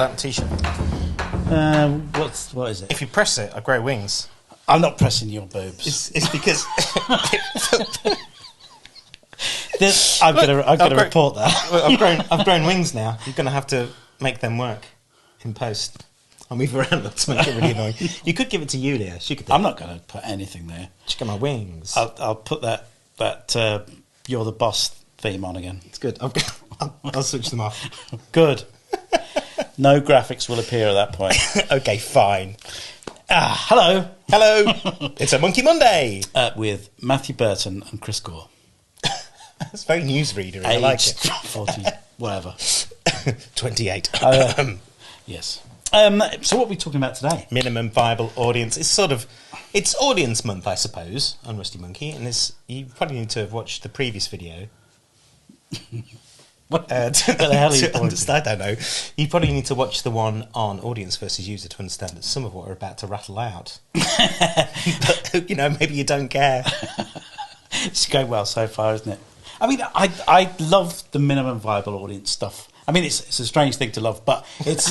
that T-shirt? What is it? If you press it, I grow wings. I'm not pressing your boobs. It's because I'm going to report that. Well, I've grown wings now. You're going to have to make them work in post. I'll move around to make it really annoying. You could give it to Yulia. She could. I'm not going to put anything there. She got my wings. I'll put that You're the Boss theme on again. It's good. I'll switch them off. Good. No graphics will appear at that point. Okay, fine. Hello. It's a Monkey Monday with Matthew Burton and Chris Gore. It's very newsreader. I like it. 40, whatever. 28. Yes. So what are we talking about today? Minimum viable audience. It's audience month, I suppose, on Rusty Monkey, and you probably need to have watched the previous video. What the hell are you understand? I don't know. You probably need to watch the one on audience versus user to understand that some of what we're about to rattle out. But, maybe you don't care. It's going well so far, isn't it? I mean, I love the minimum viable audience stuff. I mean, it's a strange thing to love, but it's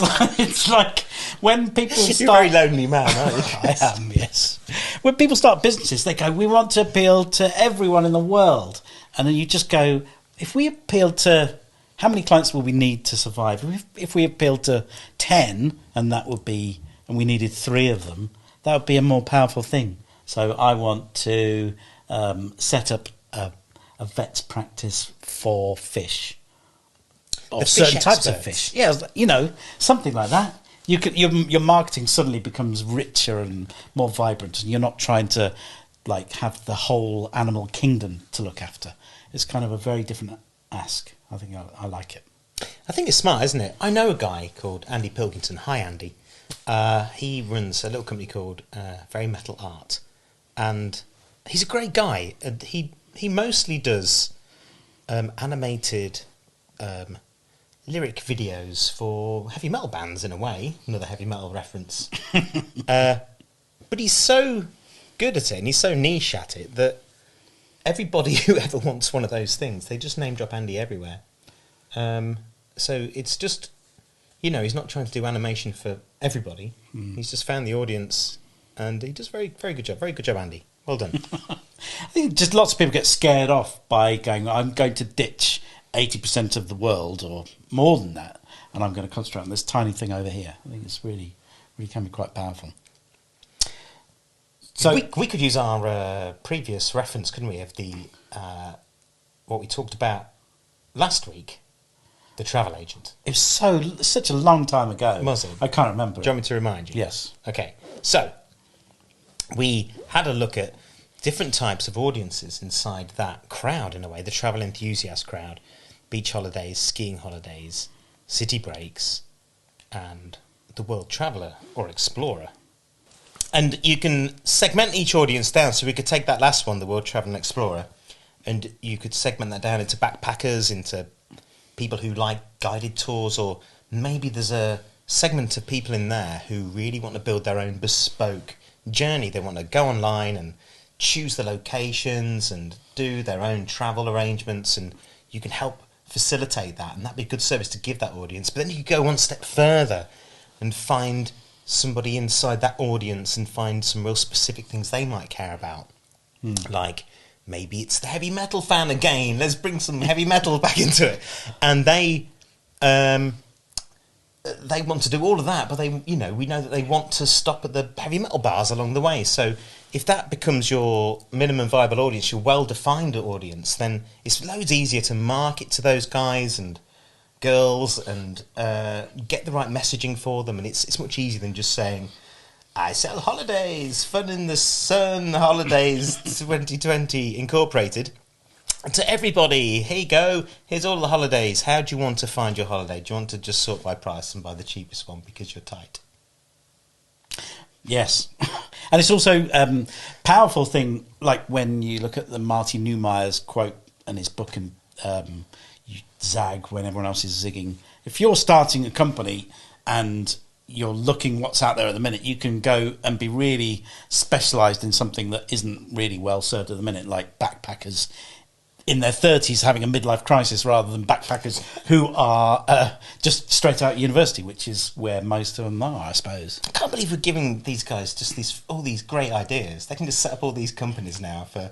like when people start... You're a very lonely man, aren't you? I am, yes. When people start businesses, they go, we want to appeal to everyone in the world. And then you just go, if we appeal to... How many clients will we need to survive? If we appealed to 10, and we needed 3 of them, that would be a more powerful thing. So I want to set up a vet's practice for fish. Or certain types of fish. Yeah, something like that. Your marketing suddenly becomes richer and more vibrant, and you're not trying to have the whole animal kingdom to look after. It's kind of a very different ask. I think I like it. I think it's smart, isn't it? I know a guy called Andy Pilkington. Hi, Andy. He runs a little company called Very Metal Art, and he's a great guy. He mostly does animated lyric videos for heavy metal bands, in a way. Another heavy metal reference. But he's so good at it, and he's so niche at it, that everybody who ever wants one of those things, they just name drop Andy everywhere. So it's just, he's not trying to do animation for everybody. He's just found the audience, and he does very, very good job. Very good job, Andy. Well done. I think just lots of people get scared off by going, I'm going to ditch 80% of the world or more than that, and I'm going to concentrate on this tiny thing over here. I think it's really can be quite powerful. So we could use our previous reference, couldn't we, of the what we talked about last week, the travel agent. It was such a long time ago. Was it? I can't remember. Do you want me to remind you? Yes. Okay. So we had a look at different types of audiences inside that crowd, in a way, the travel enthusiast crowd: beach holidays, skiing holidays, city breaks, and the world traveller or explorer. And you can segment each audience down. So we could take that last one, the world traveller and explorer, and you could segment that down into backpackers, into people who like guided tours, or maybe there's a segment of people in there who really want to build their own bespoke journey. They want to go online and choose the locations and do their own travel arrangements, and you can help facilitate that, and that'd be a good service to give that audience. But then you could go one step further and find somebody inside that audience and find some real specific things they might care about. Like, maybe it's the heavy metal fan again. Let's bring some heavy metal back into it. And they want to do all of that, but we know that they want to stop at the heavy metal bars along the way. So if that becomes your minimum viable audience, your well-defined audience, then it's loads easier to market to those guys and girls and get the right messaging for them. And it's much easier than just saying, I sell holidays, fun in the sun, holidays 2020 incorporated. To everybody, here you go, here's all the holidays. How do you want to find your holiday? Do you want to just sort by price and buy the cheapest one because you're tight? Yes. And it's also a powerful thing, like when you look at the Marty Neumeier's quote in his book, and you zag when everyone else is zigging. If you're starting a company and you're looking what's out there at the minute, you can go and be really specialised in something that isn't really well served at the minute, like backpackers in their 30s having a midlife crisis rather than backpackers who are just straight out of university, which is where most of them are, I suppose. I can't believe we're giving these guys just all these great ideas. They can just set up all these companies now for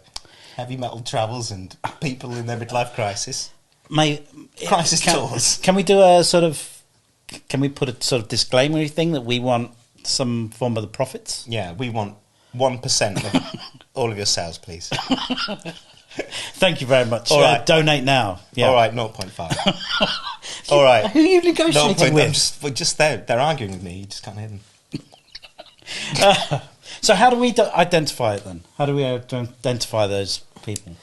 heavy metal travels and people in their midlife crisis. Crisis tours. Can we do a sort of... Can we put a sort of disclaimer thing that we want some form of the profits? Yeah, we want 1% of all of your sales, please. Thank you very much. All right. Donate now. Yeah. All right, 0.5. All right. Who are you negotiating with? Just they're arguing with me. You just can't hear them. So how do we identify it then? How do we identify those people?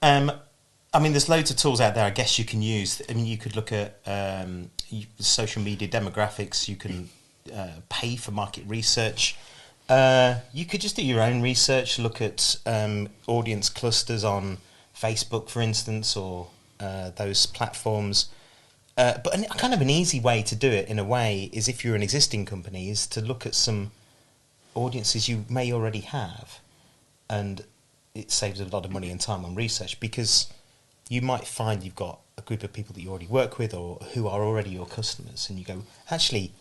I mean, there's loads of tools out there I guess you can use. I mean, you could look at social media demographics. You can pay for market research. You could just do your own research, look at audience clusters on Facebook, for instance, or those platforms. But kind of an easy way to do it, in a way, is if you're an existing company, is to look at some audiences you may already have. And it saves a lot of money and time on research, because you might find you've got a group of people that you already work with or who are already your customers, and you go, actually,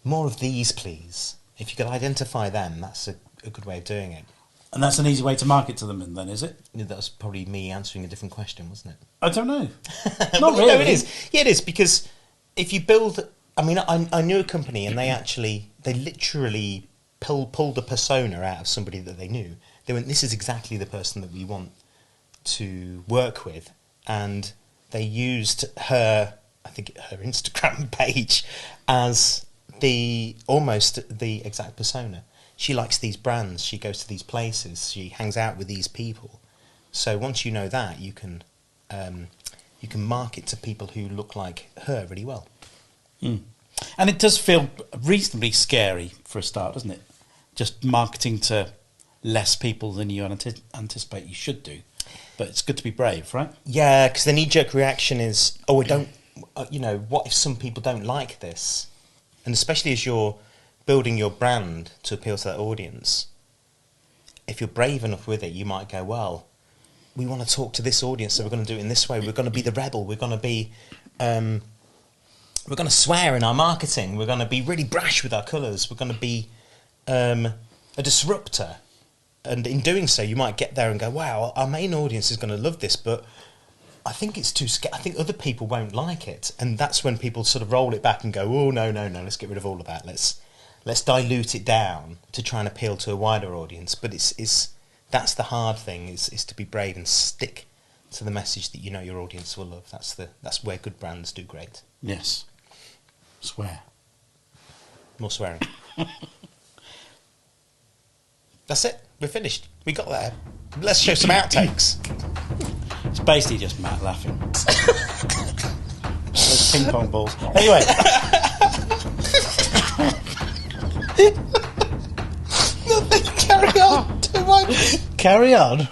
more of these, please. If you could identify them, that's a good way of doing it. And that's an easy way to market to them then, is it? That was probably me answering a different question, wasn't it? I don't know. Not really. No, it is. Yeah, it is, because if you build... I mean, I knew a company, and they literally pulled a persona out of somebody that they knew. They went, this is exactly the person that we want to work with. And they used her Instagram page as almost the exact persona. She likes these brands, she goes to these places, she hangs out with these people. So once you know that, you can market to people who look like her really well. Mm. And it does feel reasonably scary for a start, doesn't it? Just marketing to less people than you anticipate you should do. But it's good to be brave, right? Yeah, because the knee-jerk reaction is, what if some people don't like this? And especially as you're building your brand to appeal to that audience, if you're brave enough with it, you might go, well, we want to talk to this audience, so we're going to do it in this way. We're going to be the rebel. We're going to be... we're going to swear in our marketing. We're going to be really brash with our colours. We're going to be a disruptor. And in doing so, you might get there and go, wow, our main audience is going to love this, but I think it's too scary. I think other people won't like it. And that's when people sort of roll it back and go, oh, no, let's get rid of all of that. Let's dilute it down to try and appeal to a wider audience. But that's the hard thing, is to be brave and stick to the message that you know your audience will love. That's where good brands do great. Yes. Swear. More swearing. That's it. We're finished. We got there. Let's show some outtakes. It's basically just Matt laughing. Those ping pong balls. Anyway. Nothing. Carry on. Carry on?